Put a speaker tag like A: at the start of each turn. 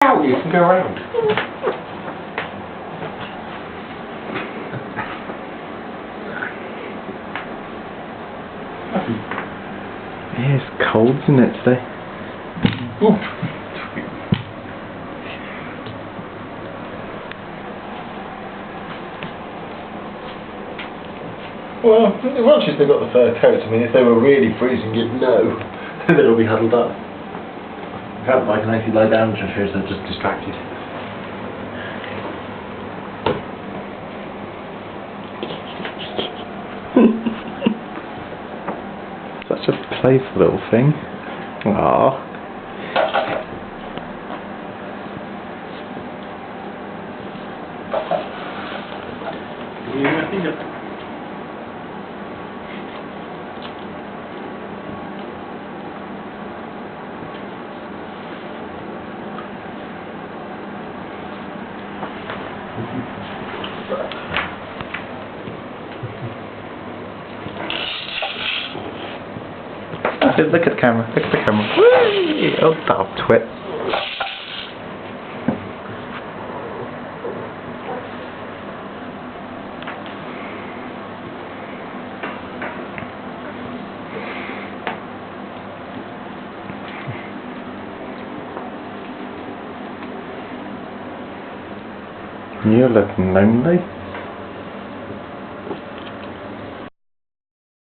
A: Ow, you can go around.
B: Yeah, it's cold, isn't it, today?
A: Ooh. Well, once you've still got the fur coats, I mean, if they were really freezing, you'd know that it'll be huddled up. In fact, I can actually lie down just here, so they're just distracted.
B: Such a playful little thing. Aww. Look at the camera, look at the camera. Whee! Oh, that'll twit. You're looking lonely.